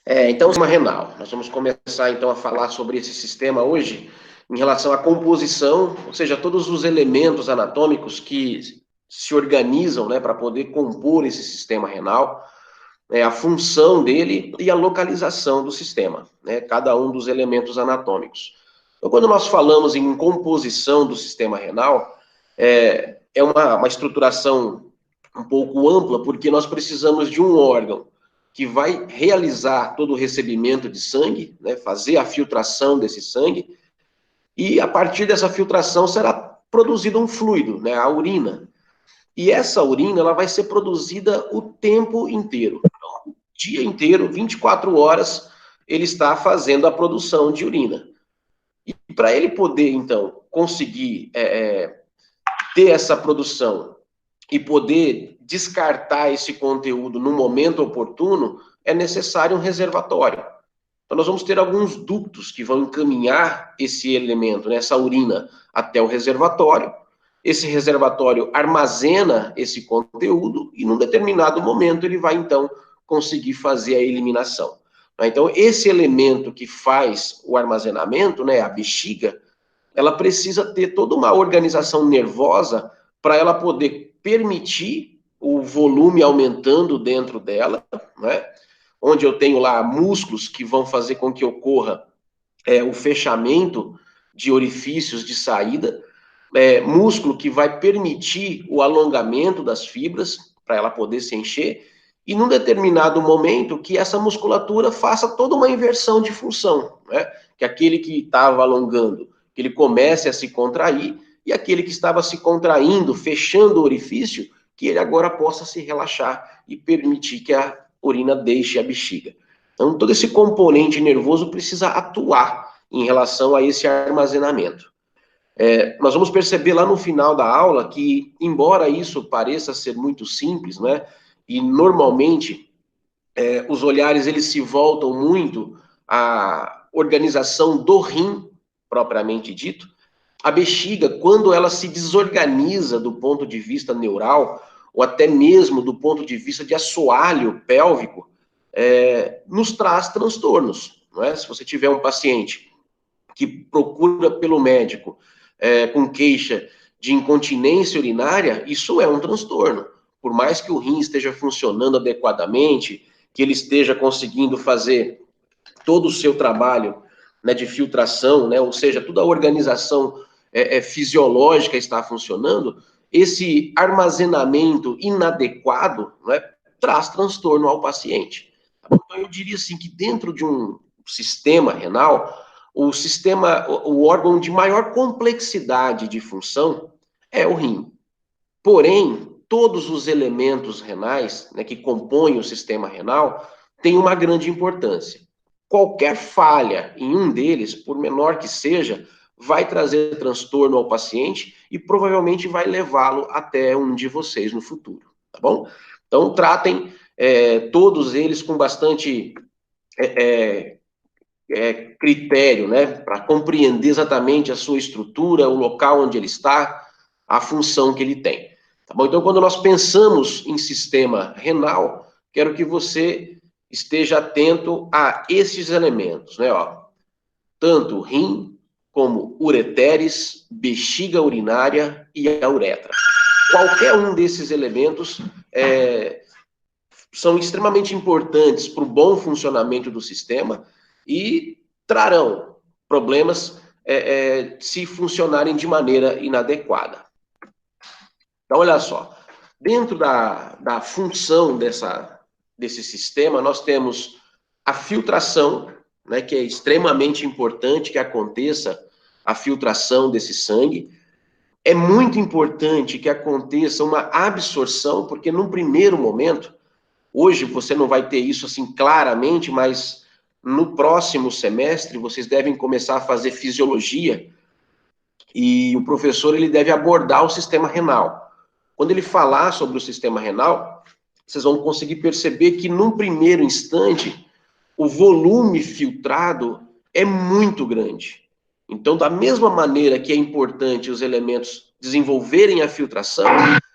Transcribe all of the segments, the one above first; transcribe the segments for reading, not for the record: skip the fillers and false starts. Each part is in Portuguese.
Então, o sistema renal. Nós vamos começar, então, a falar sobre esse sistema hoje em relação à composição, ou seja, todos os elementos anatômicos que se organizam, né, para poder compor esse sistema renal, a função dele e a localização do sistema, né, cada um dos elementos anatômicos. Então, quando nós falamos em composição do sistema renal, é uma estruturação um pouco ampla, porque nós precisamos de um órgão que vai realizar todo o recebimento de sangue, né, fazer a filtração desse sangue, e a partir dessa filtração será produzido um fluido, né, a urina. E essa urina ela vai ser produzida o tempo inteiro. Então, o dia inteiro, 24 horas, ele está fazendo a produção de urina. E para ele poder, então, conseguir ter essa produção e poder descartar esse conteúdo no momento oportuno, é necessário um reservatório. Então, nós vamos ter alguns ductos que vão encaminhar esse elemento, né, essa urina, até o reservatório. Esse reservatório armazena esse conteúdo e, num determinado momento, ele vai, então, conseguir fazer a eliminação. Então, esse elemento que faz o armazenamento, né, a bexiga, ela precisa ter toda uma organização nervosa para ela poder permitir o volume aumentando dentro dela, né? Onde eu tenho lá músculos que vão fazer com que ocorra o fechamento de orifícios de saída, músculo que vai permitir o alongamento das fibras para ela poder se encher, e num determinado momento que essa musculatura faça toda uma inversão de função, né? Que aquele que estava alongando, que ele comece a se contrair, e aquele que estava se contraindo, fechando o orifício, que ele agora possa se relaxar e permitir que a urina deixe a bexiga. Então, todo esse componente nervoso precisa atuar em relação a esse armazenamento. Nós vamos perceber lá no final da aula que, embora isso pareça ser muito simples, né, e normalmente os olhares eles se voltam muito à organização do rim, propriamente dito, a bexiga, quando ela se desorganiza do ponto de vista neural, ou até mesmo do ponto de vista de assoalho pélvico, nos traz transtornos. Não é? Se você tiver um paciente que procura pelo médico com queixa de incontinência urinária, isso é um transtorno. Por mais que o rim esteja funcionando adequadamente, que ele esteja conseguindo fazer todo o seu trabalho, né, de filtração, né, ou seja, toda a organização fisiológica está funcionando, esse armazenamento inadequado, né, traz transtorno ao paciente. Então, eu diria assim que dentro de um sistema renal, o órgão de maior complexidade de função é o rim. Porém, todos os elementos renais, né, que compõem o sistema renal têm uma grande importância. Qualquer falha em um deles, por menor que seja, vai trazer transtorno ao paciente e provavelmente vai levá-lo até um de vocês no futuro, tá bom? Então, tratem todos eles com bastante critério, né, para compreender exatamente a sua estrutura, o local onde ele está, a função que ele tem. Tá bom? Então, quando nós pensamos em sistema renal, quero que você esteja atento a esses elementos, né? Ó, tanto rim, como ureteres, bexiga urinária e a uretra. Qualquer um desses elementos são extremamente importantes para o bom funcionamento do sistema e trarão problemas se funcionarem de maneira inadequada. Então, olha só, dentro da função desse sistema, nós temos a filtração, né, que é extremamente importante que aconteça a filtração desse sangue. É muito importante que aconteça uma absorção, porque num primeiro momento, hoje você não vai ter isso assim claramente, mas no próximo semestre vocês devem começar a fazer fisiologia e o professor ele deve abordar o sistema renal. Quando ele falar sobre o sistema renal, vocês vão conseguir perceber que num primeiro instante o volume filtrado é muito grande. Então, da mesma maneira que é importante os elementos desenvolverem a filtração,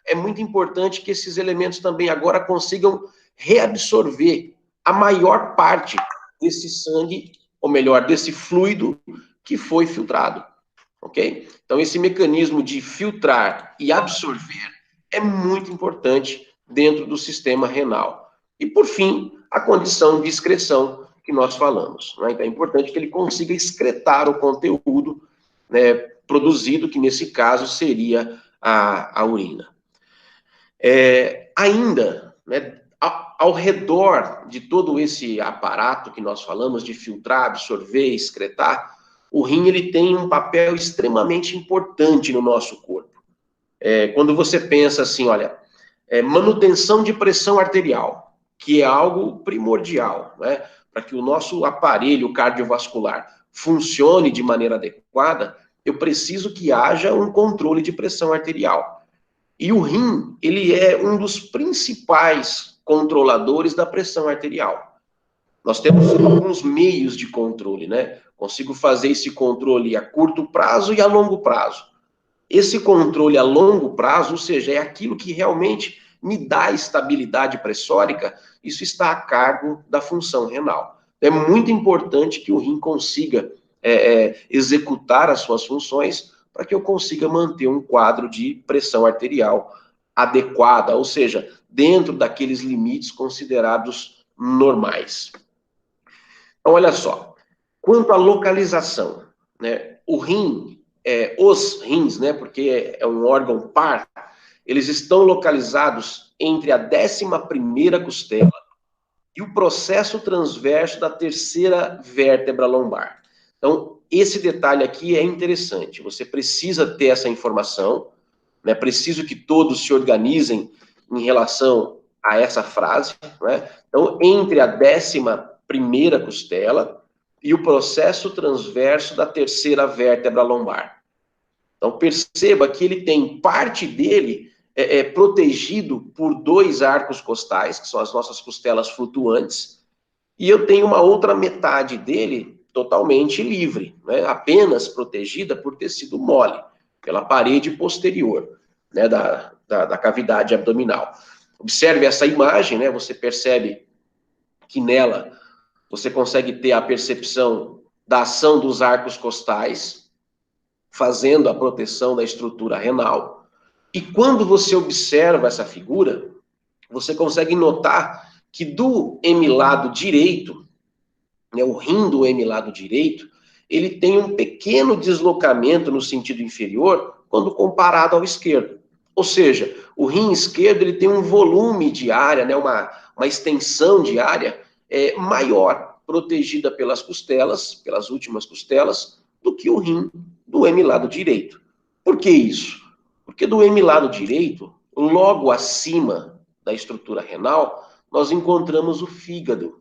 é muito importante que esses elementos também agora consigam reabsorver a maior parte desse sangue, ou melhor, desse fluido que foi filtrado, ok? Então, esse mecanismo de filtrar e absorver é muito importante dentro do sistema renal. E, por fim, a condição de excreção que nós falamos, né? Então, é importante que ele consiga excretar o conteúdo, né, produzido, que nesse caso seria a urina. Ainda, né, ao redor de todo esse aparato que nós falamos de filtrar, absorver, excretar, o rim ele tem um papel extremamente importante no nosso corpo. Quando você pensa assim, olha, manutenção de pressão arterial, que é algo primordial, né, para que o nosso aparelho cardiovascular funcione de maneira adequada, eu preciso que haja um controle de pressão arterial. E o rim, ele é um dos principais controladores da pressão arterial. Nós temos alguns meios de controle, né? Consigo fazer esse controle a curto prazo e a longo prazo. Esse controle a longo prazo, ou seja, é aquilo que realmente me dá estabilidade pressórica, isso está a cargo da função renal. É muito importante que o rim consiga executar as suas funções para que eu consiga manter um quadro de pressão arterial adequada, ou seja, dentro daqueles limites considerados normais. Então, olha só, quanto à localização, né, o rim, os rins, né, porque é um órgão par, eles estão localizados entre a 11ª costela e o processo transverso da 3ª vértebra lombar. Então, esse detalhe aqui é interessante, você precisa ter essa informação, né, preciso que todos se organizem em relação a essa frase, né? Então, entre a 11ª costela e o processo transverso da 3ª vértebra lombar. Então, perceba que ele tem parte dele protegido por 2 arcos costais, que são as nossas costelas flutuantes, e eu tenho uma outra metade dele totalmente livre, né? Apenas protegida por tecido mole, pela parede posterior, né, da cavidade abdominal. Observe essa imagem, né? Você percebe que nela você consegue ter a percepção da ação dos arcos costais, fazendo a proteção da estrutura renal. E quando você observa essa figura, você consegue notar que do hemilado direito, né, o rim do hemilado direito, ele tem um pequeno deslocamento no sentido inferior quando comparado ao esquerdo. Ou seja, o rim esquerdo ele tem um volume de área, né, uma extensão de área maior, protegida pelas costelas, pelas últimas costelas, do que o rim do hemilado direito. Por que isso? Porque do hemilado direito, logo acima da estrutura renal, nós encontramos o fígado.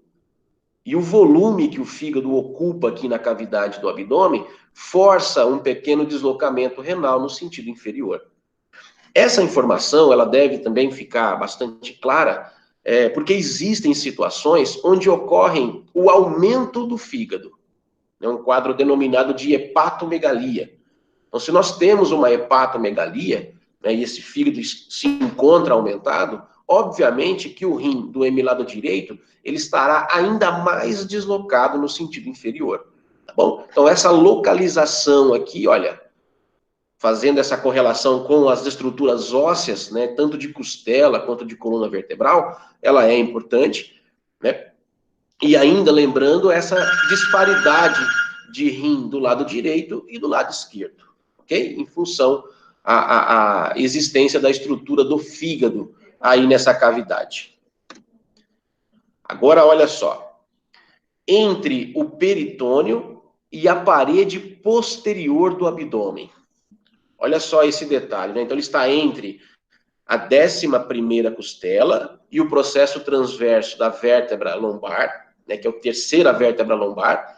E o volume que o fígado ocupa aqui na cavidade do abdômen força um pequeno deslocamento renal no sentido inferior. Essa informação, ela deve também ficar bastante clara, porque existem situações onde ocorrem o aumento do fígado. É um quadro denominado de hepatomegalia. Então, se nós temos uma hepatomegalia, né, e esse fígado se encontra aumentado, obviamente que o rim do hemilado direito, ele estará ainda mais deslocado no sentido inferior, tá bom? Então, essa localização aqui, olha, fazendo essa correlação com as estruturas ósseas, né, tanto de costela quanto de coluna vertebral, ela é importante, né? E ainda lembrando essa disparidade de rim do lado direito e do lado esquerdo, ok? Em função a existência da estrutura do fígado aí nessa cavidade. Agora, olha só. Entre o peritônio e a parede posterior do abdômen. Olha só esse detalhe, né? Então, ele está entre a 11ª costela e o processo transverso da vértebra lombar, né, que é a 3ª vértebra lombar,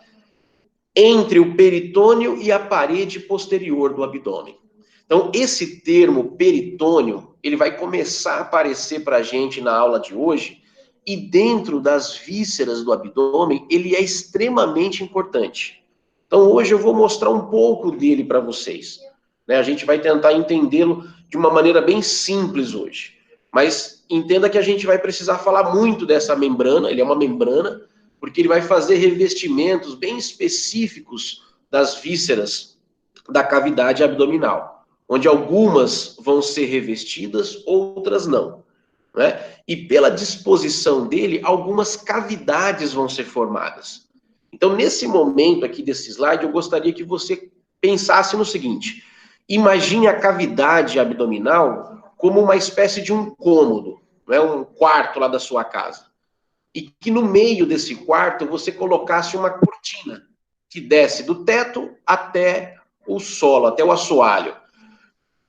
entre o peritônio e a parede posterior do abdômen. Então, esse termo peritônio, ele vai começar a aparecer para a gente na aula de hoje, e dentro das vísceras do abdômen, ele é extremamente importante. Então, hoje eu vou mostrar um pouco dele para vocês, né? A gente vai tentar entendê-lo de uma maneira bem simples hoje. Mas entenda que a gente vai precisar falar muito dessa membrana, ele é uma membrana, porque ele vai fazer revestimentos bem específicos das vísceras da cavidade abdominal, onde algumas vão ser revestidas, outras não, né? E pela disposição dele, algumas cavidades vão ser formadas. Então, nesse momento aqui desse slide, eu gostaria que você pensasse no seguinte: imagine a cavidade abdominal como uma espécie de um cômodo, né? Um quarto lá da sua casa. E que no meio desse quarto você colocasse uma cortina que desce do teto até o solo, até o assoalho.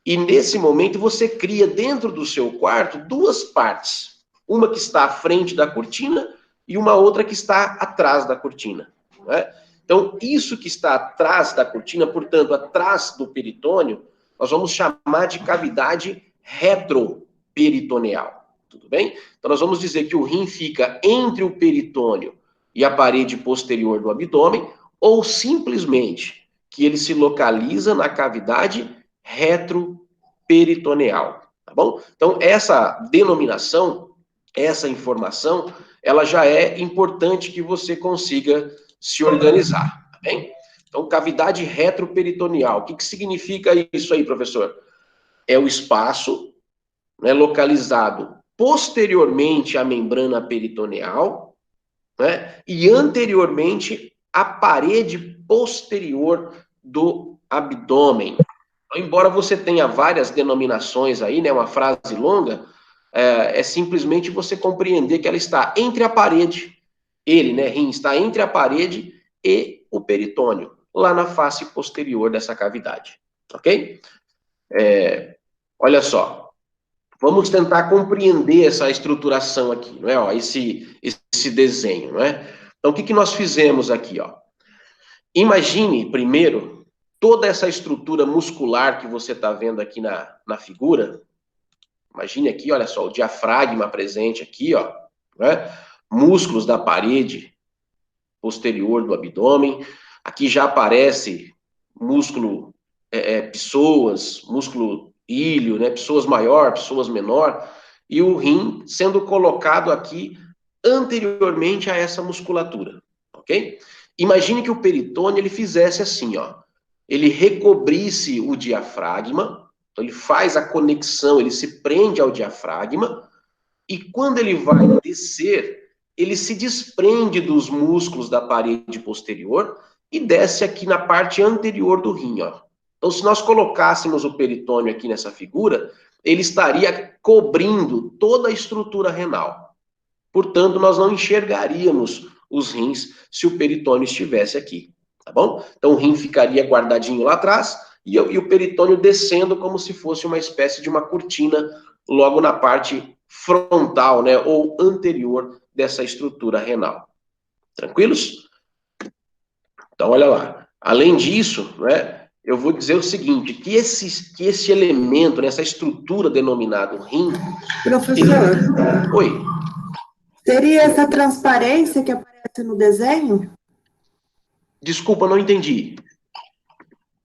E nesse momento você cria dentro do seu quarto duas partes. Uma que está à frente da cortina e uma outra que está atrás da cortina, né? Então, isso que está atrás da cortina, portanto, atrás do peritônio, nós vamos chamar de cavidade retroperitoneal. Tudo bem? Então, nós vamos dizer que o rim fica entre o peritônio e a parede posterior do abdômen, ou simplesmente que ele se localiza na cavidade retroperitoneal, tá bom? Então, essa denominação, essa informação, ela já é importante que você consiga se organizar, tá bem? Então, cavidade retroperitoneal, o que significa isso aí, professor? É o espaço, né, localizado posteriormente à membrana peritoneal, né, e anteriormente à parede posterior do abdômen. Então, embora você tenha várias denominações aí, né, uma frase longa, é simplesmente você compreender que ela está entre a parede, ele, né, rim, está entre a parede e o peritônio, lá na face posterior dessa cavidade, ok? Olha só, vamos tentar compreender essa estruturação aqui, não é? Ó, esse desenho, não é? Então, o que nós fizemos aqui, ó? Imagine, primeiro, toda essa estrutura muscular que você está vendo aqui na figura. Imagine aqui, olha só, o diafragma presente aqui, ó, né? Músculos da parede posterior do abdômen. Aqui já aparece músculo pessoas, músculo ilho, né? Pessoas maior, pessoas menor, e o rim sendo colocado aqui anteriormente a essa musculatura, ok? Imagine que o peritônio ele fizesse assim, ó, ele recobrisse o diafragma, então ele faz a conexão, ele se prende ao diafragma, e quando ele vai descer, ele se desprende dos músculos da parede posterior e desce aqui na parte anterior do rim, ó. Então, se nós colocássemos o peritônio aqui nessa figura, ele estaria cobrindo toda a estrutura renal. Portanto, nós não enxergaríamos os rins se o peritônio estivesse aqui, tá bom? Então, o rim ficaria guardadinho lá atrás e o peritônio descendo como se fosse uma espécie de uma cortina logo na parte frontal, né, ou anterior dessa estrutura renal. Tranquilos? Então, olha lá. Além disso, né, eu vou dizer o seguinte, que esse elemento, nessa estrutura denominado rim... Professor, Oi. seria essa transparência que aparece no desenho? Desculpa, não entendi.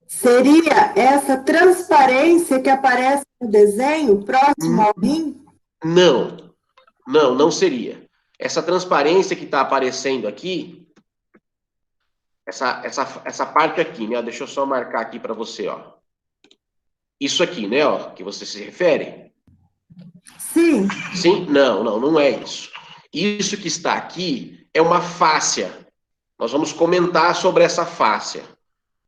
Seria essa transparência que aparece no desenho, próximo ao rim? Não seria. Essa transparência que está aparecendo aqui, essa parte aqui, né? Deixa eu só marcar aqui para você, ó. Isso aqui, né, ó, que você se refere? Sim. Sim? Não é isso. Isso que está aqui é uma fáscia. Nós vamos comentar sobre essa fáscia.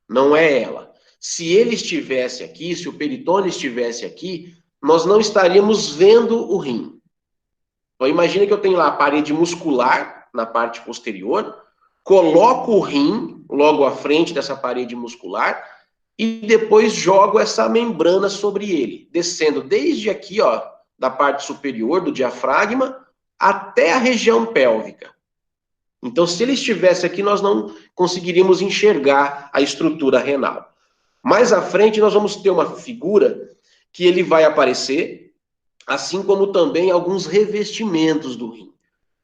Não é ela. Se ele estivesse aqui, se o peritônio estivesse aqui, nós não estaríamos vendo o rim. Então, imagina que eu tenho lá a parede muscular na parte posterior, coloco o rim logo à frente dessa parede muscular e depois jogo essa membrana sobre ele, descendo desde aqui, ó, da parte superior do diafragma até a região pélvica. Então, se ele estivesse aqui, nós não conseguiríamos enxergar a estrutura renal. Mais à frente, nós vamos ter uma figura que ele vai aparecer, assim como também alguns revestimentos do rim.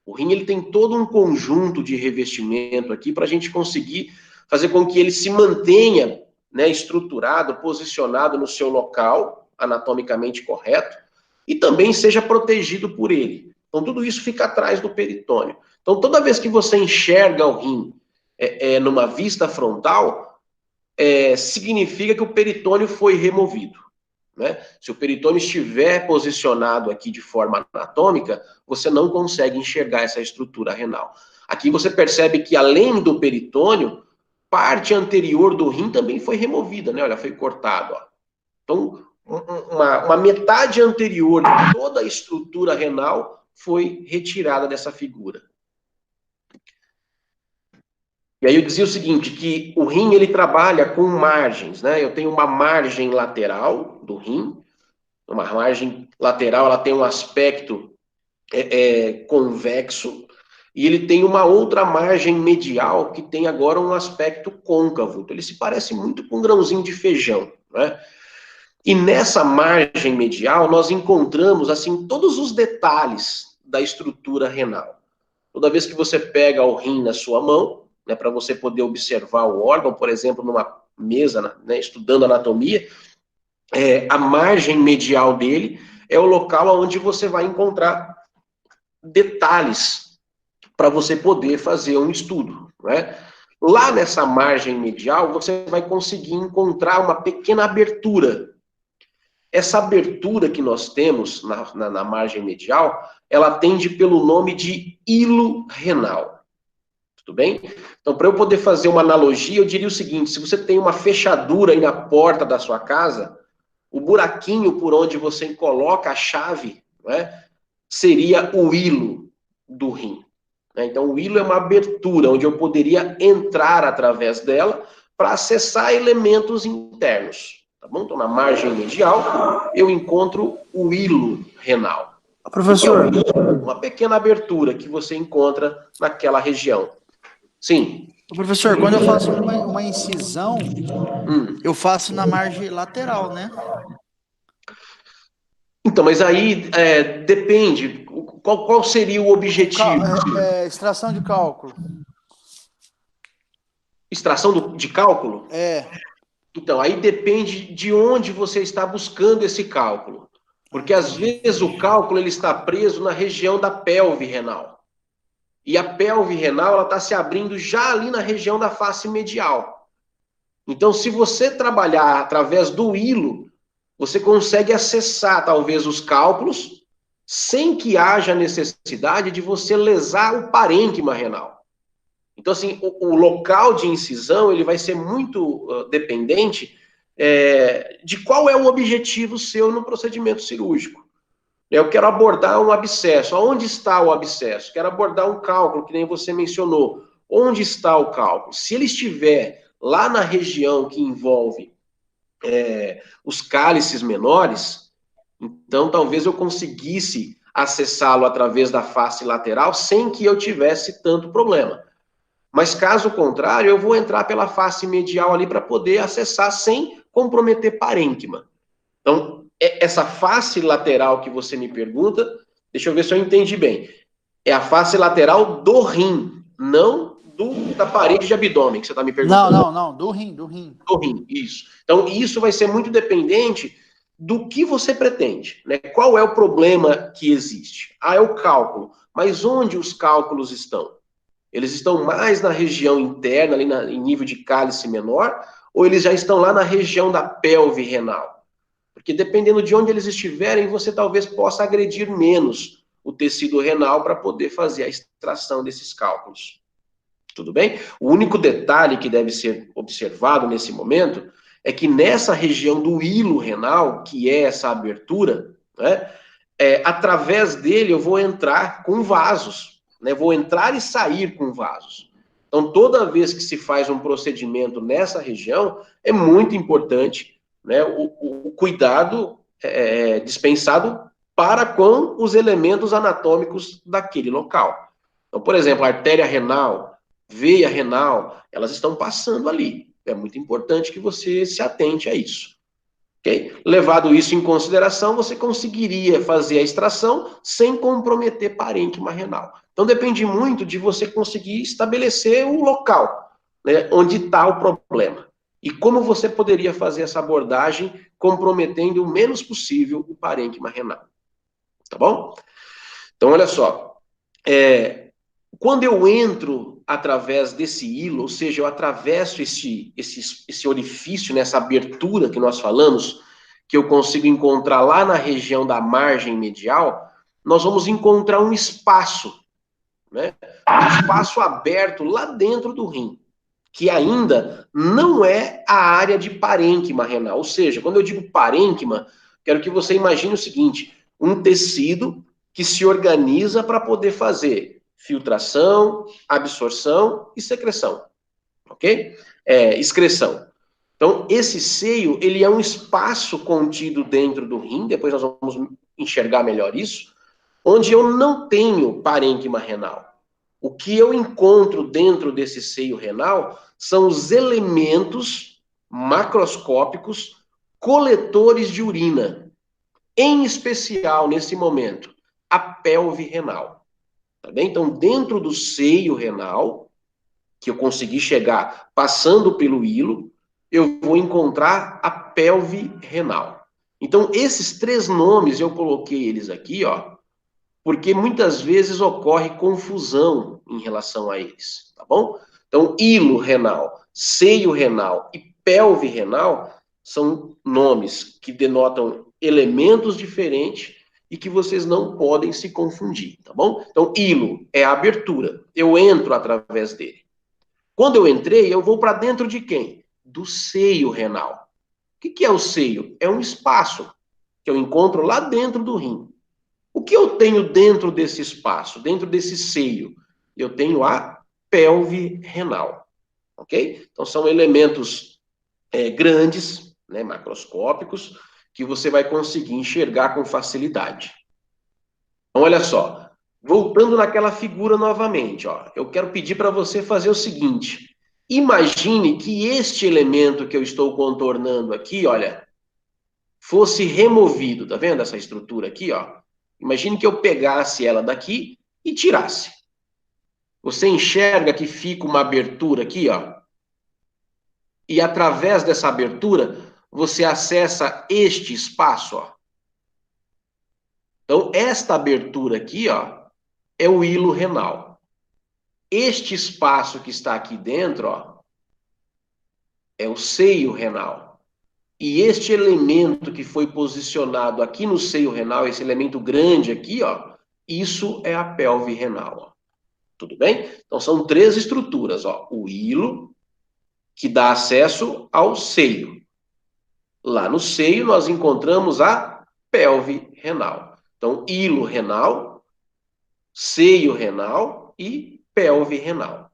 O rim ele tem todo um conjunto de revestimento aqui para a gente conseguir fazer com que ele se mantenha, né, estruturado, posicionado no seu local anatomicamente correto e também seja protegido por ele. Então, tudo isso fica atrás do peritônio. Então, toda vez que você enxerga o rim numa vista frontal, significa que o peritônio foi removido. Né? Se o peritônio estiver posicionado aqui de forma anatômica, você não consegue enxergar essa estrutura renal. Aqui você percebe que, além do peritônio, parte anterior do rim também foi removida, né? Olha, foi cortado. Ó. Então, uma metade anterior de toda a estrutura renal foi retirada dessa figura. E aí eu dizia o seguinte, que o rim ele trabalha com margens, né? Eu tenho uma margem lateral do rim, uma margem lateral, ela tem um aspecto convexo, e ele tem uma outra margem medial que tem agora um aspecto côncavo. Então, ele se parece muito com um grãozinho de feijão, né? E nessa margem medial, nós encontramos, assim, todos os detalhes da estrutura renal. Toda vez que você pega o rim na sua mão, né, para você poder observar o órgão, por exemplo, numa mesa, né, estudando anatomia, a margem medial dele é o local onde você vai encontrar detalhes para você poder fazer um estudo, né? Lá nessa margem medial, você vai conseguir encontrar uma pequena abertura. Essa abertura que nós temos na margem medial, ela atende pelo nome de hilo renal. Tudo bem? Então, para eu poder fazer uma analogia, eu diria o seguinte, se você tem uma fechadura aí na porta da sua casa, o buraquinho por onde você coloca a chave, né, seria o hilo do rim. Então, o hilo é uma abertura onde eu poderia entrar através dela para acessar elementos internos. Tá bom? Então, na margem medial, eu encontro o hilo renal. Professor, Uma pequena abertura que você encontra naquela região. Sim. professor, quando eu faço uma incisão, eu faço na margem lateral, né? Então, mas aí depende. Qual seria o objetivo? Extração de cálculo. Extração de cálculo? É. Então, aí depende de onde você está buscando esse cálculo. Porque às vezes o cálculo ele está preso na região da pelve renal. E a pelve renal ela está se abrindo já ali na região da face medial. Então, se você trabalhar através do hilo, você consegue acessar talvez os cálculos sem que haja necessidade de você lesar o parênquima renal. Então, assim, o local de incisão ele vai ser muito dependente de qual é o objetivo seu no procedimento cirúrgico. Eu quero abordar um abscesso. Onde está o abscesso? Quero abordar um cálculo, que nem você mencionou. Onde está o cálculo? Se ele estiver lá na região que envolve os cálices menores, então talvez eu conseguisse acessá-lo através da face lateral sem que eu tivesse tanto problema. Mas caso contrário, eu vou entrar pela face medial ali para poder acessar sem comprometer parênquima. Então, essa face lateral que você me pergunta, deixa eu ver se eu entendi bem. É a face lateral do rim, não da parede de abdômen que você está me perguntando. Não, do rim. Do rim, isso. Então, isso vai ser muito dependente do que você pretende, né? Qual é o problema que existe? É o cálculo. Mas onde os cálculos estão? Eles estão mais na região interna, ali em nível de cálice menor, ou eles já estão lá na região da pelve renal? Porque dependendo de onde eles estiverem, você talvez possa agredir menos o tecido renal para poder fazer a extração desses cálculos. Tudo bem? O único detalhe que deve ser observado nesse momento é que nessa região do hilo renal, que é essa abertura, né, através dele eu vou entrar com vasos, né, vou entrar e sair com vasos. Então, toda vez que se faz um procedimento nessa região, é muito importante, né, o cuidado dispensado para com os elementos anatômicos daquele local. Então, por exemplo, a artéria renal, veia renal, elas estão passando ali. É muito importante que você se atente a isso. Okay? Levado isso em consideração, você conseguiria fazer a extração sem comprometer parênquima renal. Então depende muito de você conseguir estabelecer o local, né, onde está o problema. E como você poderia fazer essa abordagem comprometendo o menos possível o parênquima renal. Tá bom? Então, olha só, quando eu entro através desse hilo, ou seja, eu atravesso esse orifício, nessa abertura que nós falamos, que eu consigo encontrar lá na região da margem medial, nós vamos encontrar um espaço, né? Um espaço aberto lá dentro do rim, que ainda não é a área de parênquima renal. Ou seja, quando eu digo parênquima, quero que você imagine o seguinte: um tecido que se organiza para poder fazer filtração, absorção e secreção, ok? Excreção. Então, esse seio, ele é um espaço contido dentro do rim, depois nós vamos enxergar melhor isso, onde eu não tenho parênquima renal. O que eu encontro dentro desse seio renal são os elementos macroscópicos coletores de urina, em especial, nesse momento, a pelve renal. Tá bem? Então, dentro do seio renal, que eu consegui chegar passando pelo hilo, eu vou encontrar a pelve renal. Então, esses 3 nomes, eu coloquei eles aqui, ó, porque muitas vezes ocorre confusão em relação a eles, tá bom? Então, hilo renal, seio renal e pelve renal são nomes que denotam elementos diferentes e que vocês não podem se confundir, tá bom? Então, hilo é a abertura, eu entro através dele. Quando eu entrei, eu vou para dentro de quem? Do seio renal. O que é o seio? É um espaço que eu encontro lá dentro do rim. O que eu tenho dentro desse espaço, dentro desse seio? Eu tenho a pelve renal, ok? Então, são elementos grandes, né, macroscópicos, que você vai conseguir enxergar com facilidade. Então, olha só, voltando naquela figura novamente, ó, eu quero pedir para você fazer o seguinte: imagine que este elemento que eu estou contornando aqui, olha, fosse removido, tá vendo essa estrutura aqui, ó? Imagine que eu pegasse ela daqui e tirasse. Você enxerga que fica uma abertura aqui, ó. E através dessa abertura, você acessa este espaço, ó. Então, esta abertura aqui, ó, é o hilo renal. Este espaço que está aqui dentro, ó, é o seio renal. E este elemento que foi posicionado aqui no seio renal, esse elemento grande aqui, ó, isso é a pelve renal, ó. Tudo bem? Então, são 3 estruturas, ó. O hilo, que dá acesso ao seio. Lá no seio, nós encontramos a pelve renal. Então, hilo renal, seio renal e pelve renal.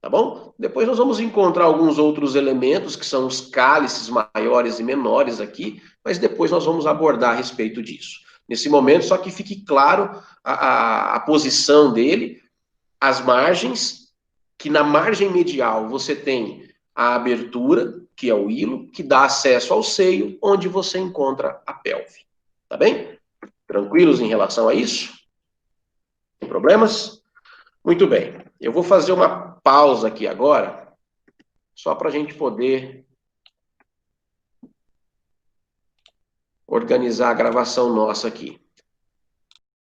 Tá bom? Depois nós vamos encontrar alguns outros elementos, que são os cálices maiores e menores aqui, mas depois nós vamos abordar a respeito disso. Nesse momento, só que fique claro a posição dele, as margens, que na margem medial você tem a abertura, que é o hilo, que dá acesso ao seio, onde você encontra a pelve. Tá bem? Tranquilos em relação a isso? Tem problemas? Muito bem. Eu vou fazer uma pausa aqui agora, só para a gente poder organizar a gravação nossa aqui.